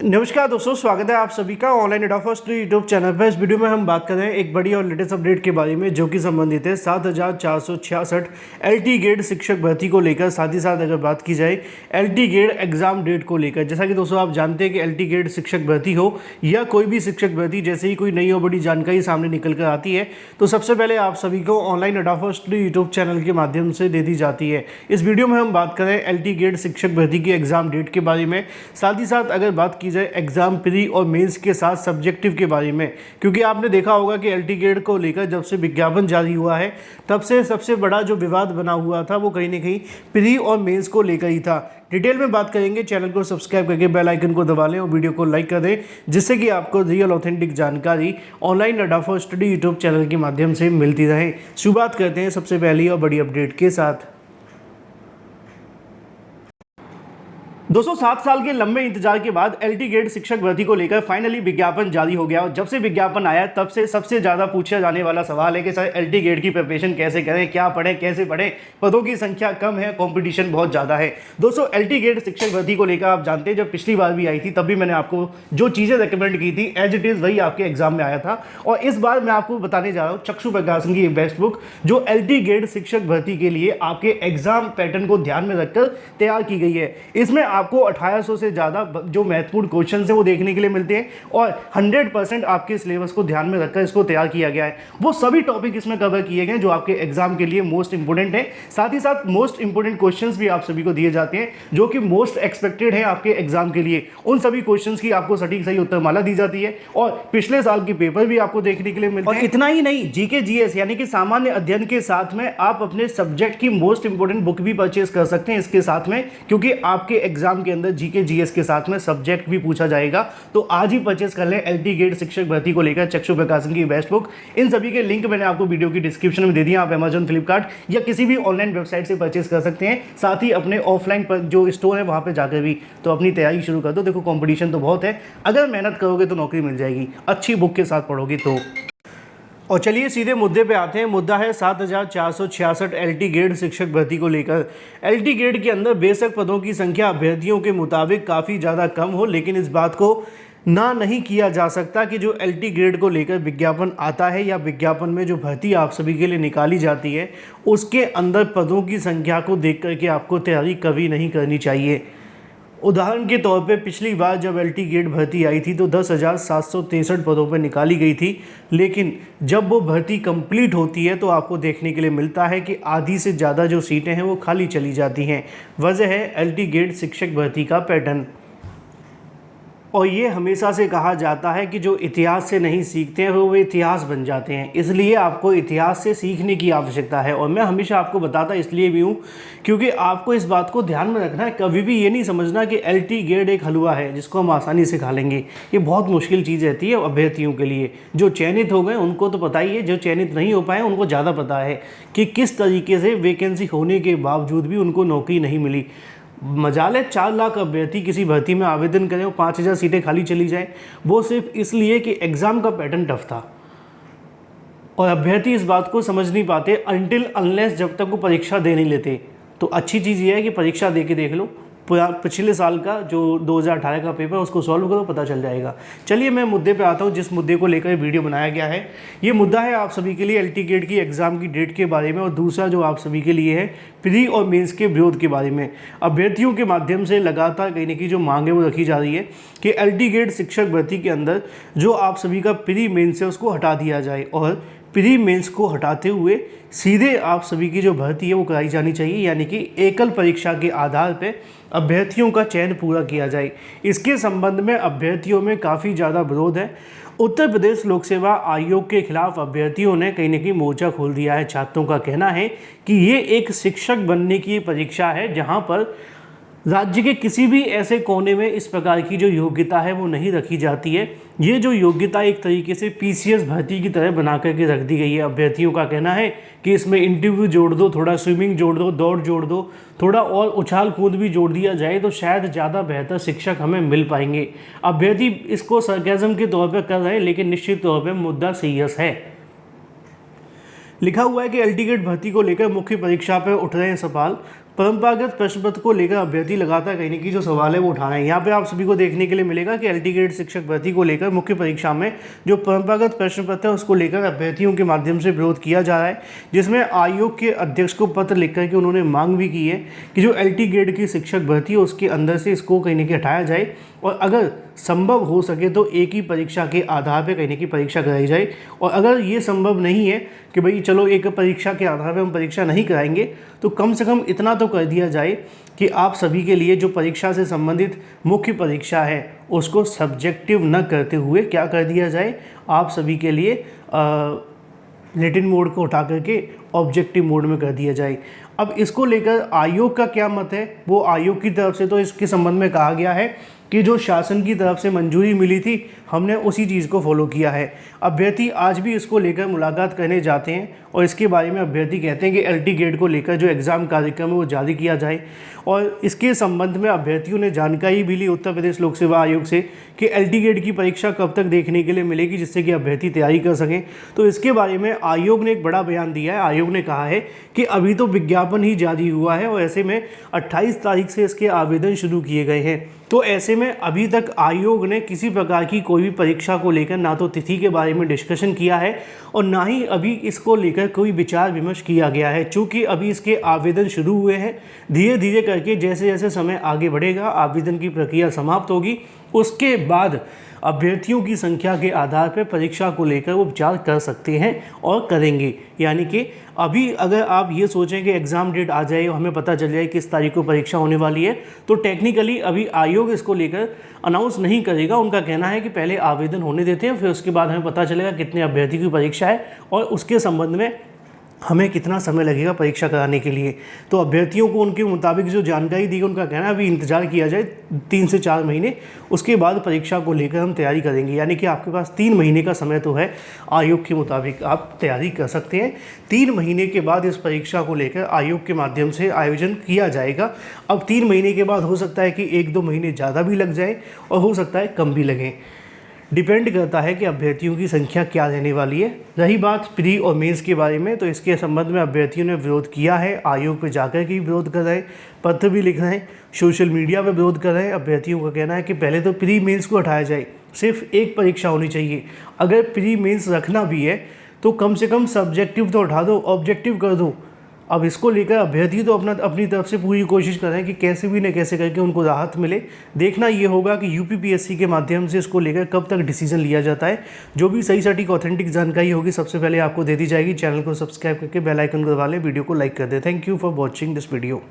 नमस्कार दोस्तों, स्वागत है आप सभी का online ed first YouTube channel पर। इस वीडियो में हम बात कर रहे हैं एक बड़ी और लेटेस्ट अपडेट के बारे में जो कि संबंधित है 7466 एलटी ग्रेड शिक्षक भर्ती को लेकर। साथ ही साथ अगर बात की जाए एलटी ग्रेड एग्जाम डेट को लेकर, जैसा कि दोस्तों आप जानते हैं कि एलटी ग्रेड शिक्षक भर्ती हो या कोई भी शिक्षक भर्ती, जैसे ही कोई नई और बड़ी जानकारी सामने निकल कर आती है तो सबसे पहले आप सभी को online ed first YouTube channel के माध्यम से दे दी जाती है। इस वीडियो में हम बात करें एलटी ग्रेड शिक्षक भर्ती की एग्जाम डेट के बारे में। साथ ही साथ अगर बात की जाए एग्जाम प्री और मेंस के साथ सब्जेक्टिव के बारे में, क्योंकि आपने देखा होगा कि एलटी ग्रेड को लेकर जब से विज्ञापन जारी हुआ है तब से सबसे बड़ा जो विवाद बना हुआ था वो कहीं ना कहीं प्री और मेंस को लेकर ही था। डिटेल में बात करेंगे, चैनल को सब्सक्राइब करके बेल आइकन को दबा लें और वीडियो को लाइक कर दें, जिससे कि आपको रियल ऑथेंटिक जानकारी ऑनलाइन अड्डा फॉर स्टडी यूट्यूब चैनल के माध्यम से मिलती रहे। शुरुआत करते हैं सबसे पहली और बड़ी अपडेट के साथ। दोस्तों 7 साल के लंबे इंतजार के बाद एलटी ग्रेड शिक्षक भर्ती को लेकर फाइनली विज्ञापन जारी हो गया और जब से विज्ञापन आया तब से सबसे ज़्यादा पूछा जाने वाला सवाल है कि सर एलटी ग्रेड की प्रिपरेशन कैसे करें, क्या पढ़ें, कैसे पढ़ें। पदों की संख्या कम है, कंपटीशन बहुत ज़्यादा है। दोस्तों एलटी ग्रेड शिक्षक भर्ती को लेकर आप जानते हैं जब पिछली बार भी आई थी तब भी मैंने आपको जो चीज़ें रिकमेंड की थी एज इट इज़ वही आपके एग्जाम में आया था। और इस बार मैं आपको बताने जा रहा हूँ चक्षु प्रकाशन की एक बेस्ट बुक जो एलटी ग्रेड शिक्षक भर्ती के लिए आपके एग्जाम पैटर्न को ध्यान में रखकर तैयार की गई है। इसमें आपको 1800 से ज़्यादा जो महत्वपूर्ण क्वेश्चन है वो देखने के लिए मिलते हैं और 100% आपके सिलेबस को ध्यान में रखकर इसको तैयार किया गया है। वो सभी टॉपिक इसमें कवर किए गए जो आपके एग्जाम के लिए मोस्ट इंपोर्टेंट है। साथ ही साथ मोस्ट इंपोर्टेंट क्वेश्चंस भी आप सभी को दिए जाते हैं जो कि मोस्ट एक्सपेक्टेड है आपके एग्जाम के लिए। उन सभी क्वेश्चंस की आपको सटीक सही उत्तरमाला दी जाती है और पिछले साल की पेपर भी आपको देखने के लिए मिलते हैं। और इतना ही नहीं, जीके जीएस यानी कि सामान्य अध्ययन के साथ में आप अपने सब्जेक्ट की मोस्ट इंपोर्टेंट बुक भी परचेज कर सकते हैं इसके साथ में, क्योंकि आपके एग्जाम के अंदर जीके जीएस के साथ में सब्जेक्ट भी पूछा जाएगा। तो आज ही परचेज कर लें एलटी ग्रेड शिक्षक भर्ती को लेकर चक्षु प्रकाशन की बेस्ट बुक। इन सभी के लिंक मैंने आपको वीडियो की डिस्क्रिप्शन में दे दिया। आप अमेजन, फ्लिपकार्ट या किसी भी ऑनलाइन वेबसाइट से परचेज कर सकते हैं। साथ ही अपने ऑफलाइन पर जो स्टोर है वहां पर जाकर भी तो अपनी तैयारी शुरू कर दो। देखो कंपटीशन तो बहुत है, अगर मेहनत करोगे तो नौकरी मिल जाएगी, अच्छी बुक के साथ पढ़ोगे तो। और चलिए सीधे मुद्दे पे आते हैं। मुद्दा है 7466 एलटी ग्रेड शिक्षक भर्ती को लेकर। एलटी ग्रेड के अंदर बेशक पदों की संख्या अभ्यर्थियों के मुताबिक काफ़ी ज़्यादा कम हो, लेकिन इस बात को ना नहीं किया जा सकता कि जो एलटी ग्रेड को लेकर विज्ञापन आता है या विज्ञापन में जो भर्ती आप सभी के लिए निकाली जाती है उसके अंदर पदों की संख्या को देख करके आपको तैयारी कभी नहीं करनी चाहिए। उदाहरण के तौर पे पिछली बार जब एलटी ग्रेड भर्ती आई थी तो 10,763 पदों पर निकाली गई थी, लेकिन जब वो भर्ती कंप्लीट होती है तो आपको देखने के लिए मिलता है कि आधी से ज़्यादा जो सीटें हैं वो खाली चली जाती हैं। वजह है एलटी ग्रेड शिक्षक भर्ती का पैटर्न। और ये हमेशा से कहा जाता है कि जो इतिहास से नहीं सीखते हैं वो इतिहास बन जाते हैं, इसलिए आपको इतिहास से सीखने की आवश्यकता है। और मैं हमेशा आपको बताता इसलिए भी हूँ क्योंकि आपको इस बात को ध्यान में रखना है, कभी भी ये नहीं समझना कि एलटी ग्रेड एक हलवा है जिसको हम आसानी से खा लेंगे। ये बहुत मुश्किल चीज़ रहती है अभ्यर्थियों के लिए। जो चयनित हो गए उनको तो पता ही है, जो चयनित नहीं हो पाए उनको ज़्यादा पता है कि किस तरीके से वैकेंसी होने के बावजूद भी उनको नौकरी नहीं मिली। मजाल है 4 लाख अभ्यर्थी किसी भर्ती में आवेदन करें और 5,000 सीटें खाली चली जाएं, वो सिर्फ इसलिए कि एग्ज़ाम का पैटर्न टफ था। और अभ्यर्थी इस बात को समझ नहीं पाते अनटिल अनलेस जब तक वो परीक्षा दे नहीं लेते। तो अच्छी चीज़ ये है कि परीक्षा दे के देख लो, पिछले साल का जो 2018 का पेपर उसको सॉल्व करो, पता चल जाएगा। चलिए मैं मुद्दे पे आता हूँ जिस मुद्दे को लेकर वीडियो बनाया गया है। ये मुद्दा है आप सभी के लिए एलटी ग्रेड की एग्ज़ाम की डेट के बारे में और दूसरा जो आप सभी के लिए है प्री और मेंस के विरोध के बारे में। अभ्यर्थियों के माध्यम से लगातार कहीं ना कहीं जो मांग है वो रखी जा रही है कि एलटी ग्रेड शिक्षक भर्ती के अंदर जो आप सभी का प्री मेंस है उसको हटा दिया जाए और प्री मेंस को हटाते हुए सीधे आप सभी की जो भर्ती है वो कराई जानी चाहिए, यानी कि एकल परीक्षा के आधार पर अभ्यर्थियों का चयन पूरा किया जाए। इसके संबंध में अभ्यर्थियों में काफ़ी ज़्यादा विरोध है। उत्तर प्रदेश लोक सेवा आयोग के खिलाफ अभ्यर्थियों ने कहीं ना कहीं मोर्चा खोल दिया है। छात्रों का कहना है कि ये एक शिक्षक बनने की परीक्षा है जहाँ पर राज्य के किसी भी ऐसे कोने में इस प्रकार की जो योग्यता है वो नहीं रखी जाती है। ये जो योग्यता एक तरीके से पीसीएस भर्ती की तरह बना करके रख दी गई है। अभ्यर्थियों का कहना है कि इसमें इंटरव्यू जोड़ दो, थोड़ा स्विमिंग जोड़ दो, दौड़ जोड़ दो, थोड़ा और उछाल कूद भी जोड़ दिया जाए तो शायद ज़्यादा बेहतर शिक्षक हमें मिल पाएंगे। अभ्यर्थी इसको सरकाज़म के तौर पर कर रहे हैं, लेकिन निश्चित तौर पर मुद्दा सीरियस है। लिखा हुआ है कि एलटी ग्रेड भर्ती को लेकर मुख्य परीक्षा पर उठ रहे हैं सवाल। परंपरागत प्रश्न पत्र को लेकर अभ्यर्थी लगातार कहीं न कहीं जो सवाल है वो उठा रहे हैं। यहाँ पे आप सभी को देखने के लिए मिलेगा कि एलटी ग्रेड शिक्षक भर्ती को लेकर मुख्य परीक्षा में जो परंपरागत प्रश्न पत्र है उसको लेकर अभ्यर्थियों के माध्यम से विरोध किया जा रहा है, जिसमें आयोग के अध्यक्ष को पत्र लिख करके उन्होंने मांग भी की है कि जो एलटी ग्रेड की शिक्षक भर्ती है उसके अंदर से इसको कहीं न कहीं हटाया जाए और अगर संभव हो सके तो एक ही परीक्षा के आधार पर कहीं न कहीं परीक्षा कराई जाए। और अगर ये संभव नहीं है कि भाई चलो एक परीक्षा के आधार पर हम परीक्षा नहीं कराएंगे, तो कम से कम इतना तो कर दिया जाए कि आप सभी के लिए जो परीक्षा से संबंधित मुख्य परीक्षा है उसको सब्जेक्टिव न करते हुए क्या कर दिया जाए, आप सभी के लिए रिटन मोड को उठा करके ऑब्जेक्टिव मोड में कर दिया जाए। अब इसको लेकर आयोग का क्या मत है, वो आयोग की तरफ से तो इसके संबंध में कहा गया है कि जो शासन की तरफ से मंजूरी मिली थी हमने उसी चीज़ को फॉलो किया है। अभ्यर्थी आज भी इसको लेकर मुलाकात करने जाते हैं और इसके बारे में अभ्यर्थी कहते हैं कि एलटी ग्रेड को लेकर जो एग्ज़ाम कार्यक्रम है वो जारी किया जाए। और इसके संबंध में अभ्यर्थियों ने जानकारी भी ली उत्तर प्रदेश लोक सेवा आयोग से कि एलटी ग्रेड की परीक्षा कब तक देखने के लिए मिलेगी, जिससे कि अभ्यर्थी तैयारी कर सकें। तो इसके बारे में आयोग ने एक बड़ा बयान दिया है। आयोग ने कहा है कि अभी तो विज्ञापन ही जारी हुआ है और ऐसे में 28 तारीख से इसके आवेदन शुरू किए गए हैं। तो ऐसे में अभी तक आयोग ने किसी प्रकार की कोई भी परीक्षा को लेकर ना तो तिथि के बारे में डिस्कशन किया है और ना ही अभी इसको लेकर कोई विचार विमर्श किया गया है। चूँकि अभी इसके आवेदन शुरू हुए हैं, धीरे धीरे करके जैसे जैसे समय आगे बढ़ेगा आवेदन की प्रक्रिया समाप्त होगी, उसके बाद अभ्यर्थियों की संख्या के आधार पर परीक्षा को लेकर वो विचार कर सकते हैं और करेंगे। यानी कि अभी अगर आप ये सोचें कि एग्ज़ाम डेट आ जाए और हमें पता चल जाए किस तारीख को परीक्षा होने वाली है, तो टेक्निकली अभी आयोग इसको लेकर अनाउंस नहीं करेगा। उनका कहना है कि पहले आवेदन होने देते हैं, फिर उसके बाद हमें पता चलेगा कितने अभ्यर्थी की परीक्षा है और उसके संबंध में हमें कितना समय लगेगा परीक्षा कराने के लिए। तो अभ्यर्थियों को उनके मुताबिक जो जानकारी दी, उनका कहना है अभी इंतज़ार किया जाए 3 से 4 महीने, उसके बाद परीक्षा को लेकर हम तैयारी करेंगे। यानी कि आपके पास 3 महीने का समय तो है, आयोग के मुताबिक आप तैयारी कर सकते हैं। 3 महीने के बाद इस परीक्षा को लेकर आयोग के माध्यम से आयोजन किया जाएगा। अब 3 महीने के बाद हो सकता है कि 1-2 महीने ज़्यादा भी लग जाए और हो सकता है कम भी लगें, डिपेंड करता है कि अभ्यर्थियों की संख्या क्या रहने वाली है। रही बात प्री और मेंस के बारे में, तो इसके संबंध में अभ्यर्थियों ने विरोध किया है, आयोग पर जाकर के विरोध कर रहे हैं, पत्र भी लिख रहे हैं, सोशल मीडिया पर विरोध कर रहे हैं। अभ्यर्थियों का कहना है कि पहले तो प्री मेंस को हटाया जाए, सिर्फ एक परीक्षा होनी चाहिए। अगर प्री मेंस रखना भी है तो कम से कम सब्जेक्टिव तो हटा दो, ऑब्जेक्टिव कर दो। अब इसको लेकर अभ्यर्थी तो अपनी तरफ से पूरी कोशिश कर रहे हैं कि कैसे भी न कैसे करके उनको राहत मिले। देखना ये होगा कि यूपीपीएससी के माध्यम से इसको लेकर कब तक डिसीजन लिया जाता है। जो भी सही सटीक ऑथेंटिक जानकारी होगी सबसे पहले आपको दे दी जाएगी। चैनल को सब्सक्राइब करके बेल आइकन को दबा लें, वीडियो को लाइक कर दें। Thank you for watching this video.